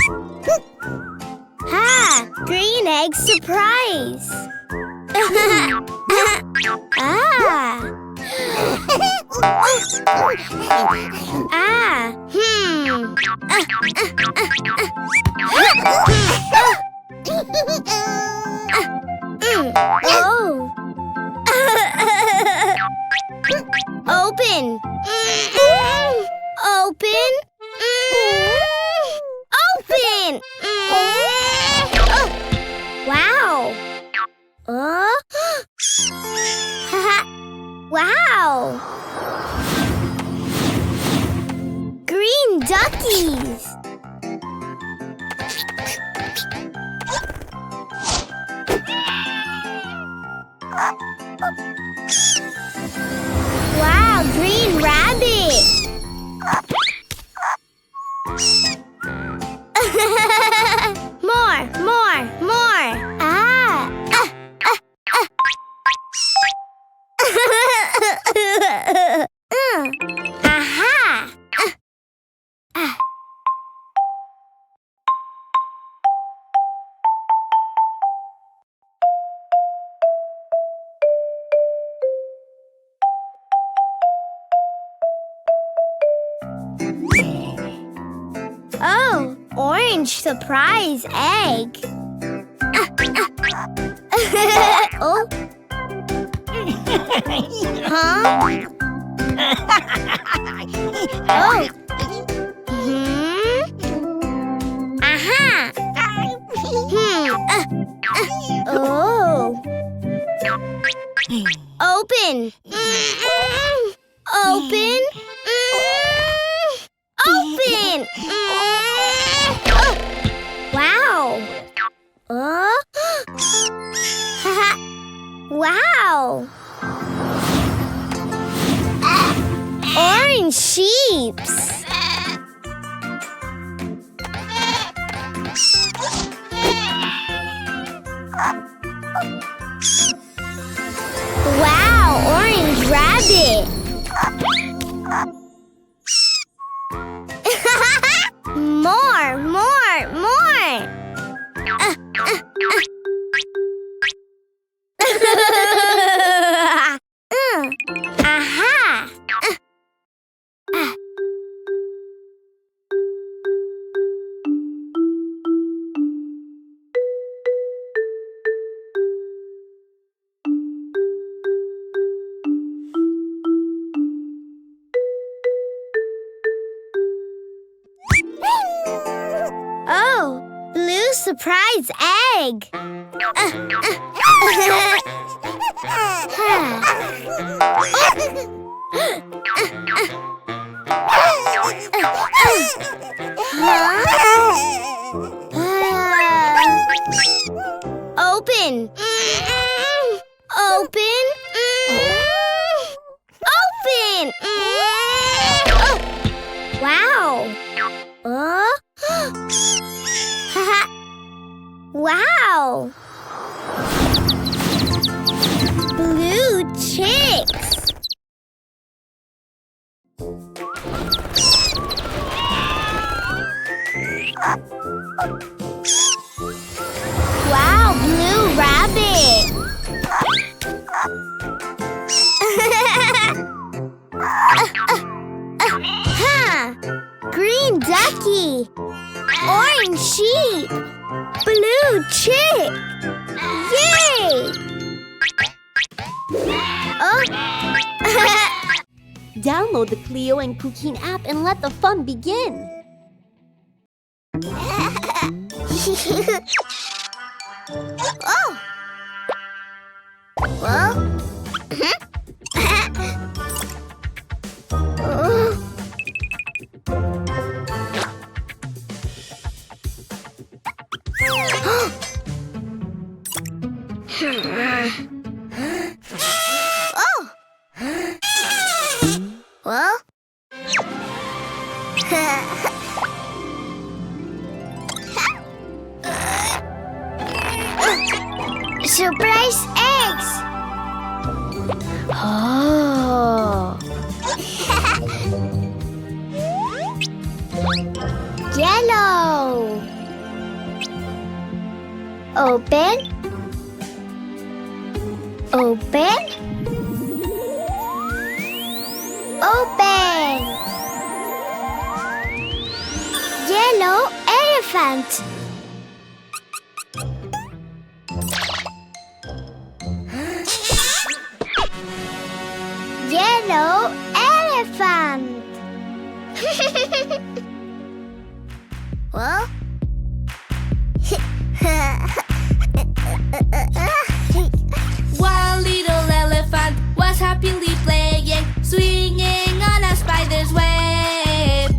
Ha! Green egg surprise! Ah! Ah! Oh! Open! Open! Open! Wow! Wow! Green duckies! Wow, green rabbit! More! Ah! Aha! Oh, orange surprise egg. Oh. Huh? Oh. Aha. Oh. Open. Open. Open. Wow. Wow. Orange sheeps. Wow, orange rabbit. More. Aha. Oh, blue surprise egg. Open. Open. Open. Wow. Wow. Blue chicks. Wow, blue rabbit. Green ducky. Orange sheep. Blue chick. Yay! Oh. Download the Clio and Cuquin app and let the fun begin. Oh. Well. Oh. Well. Surprise eggs! Oh! Yellow! Open. Open. Open. Yellow elephant. Yellow elephant. Well? One little elephant was happily playing, swinging on a spider's web.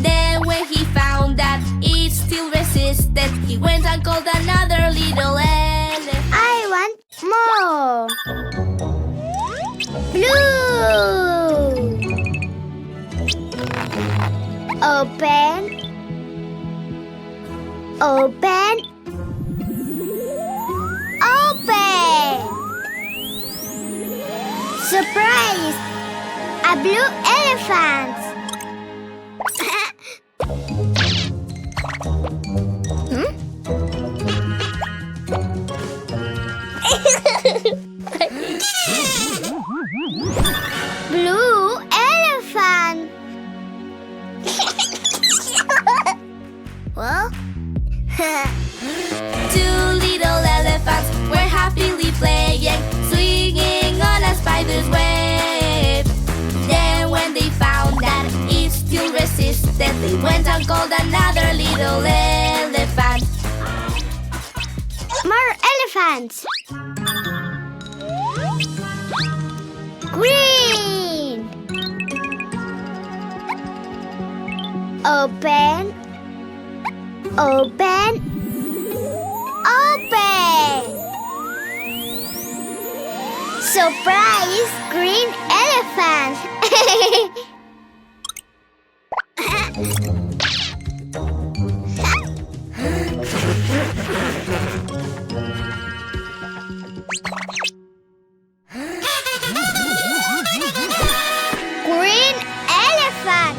Then when he found that it still resisted, he went and called another little elephant. I want more. Blue. Open. Open. Open. Surprise! A blue elephant. Blue elephant. Well? Two little elephants were happily playing, swinging on a spider's web. Then when they found that it still resisted, they went and called another little elephant. More elephants. Green. Open. Open. Open. Surprise! Green elephant. Green elephant.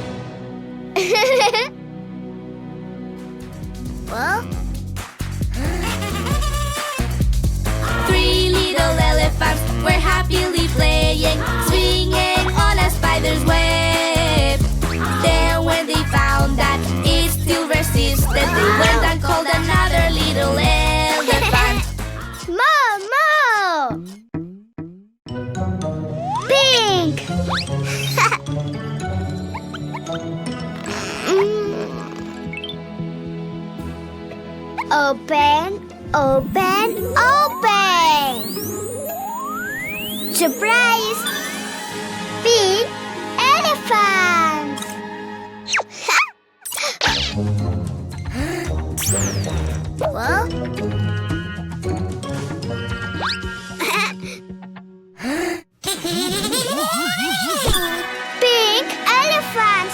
Well? Three little elephants were happily playing, swinging on a spider's web. Then when they found that it still resisted, they went and called another little elephant. More. Pink. Open. Open. Open. Surprise! Pink elephant. Well? Pink elephant.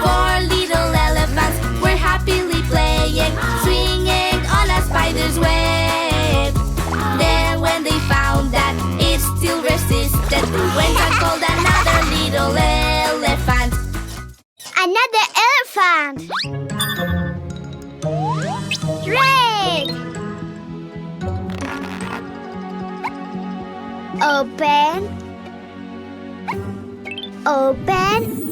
Four little elephants were happily playing, swinging on a spider's web. Then when they found that it still resisted, they went and called another little elephant. Another elephant. Red. Open. Open.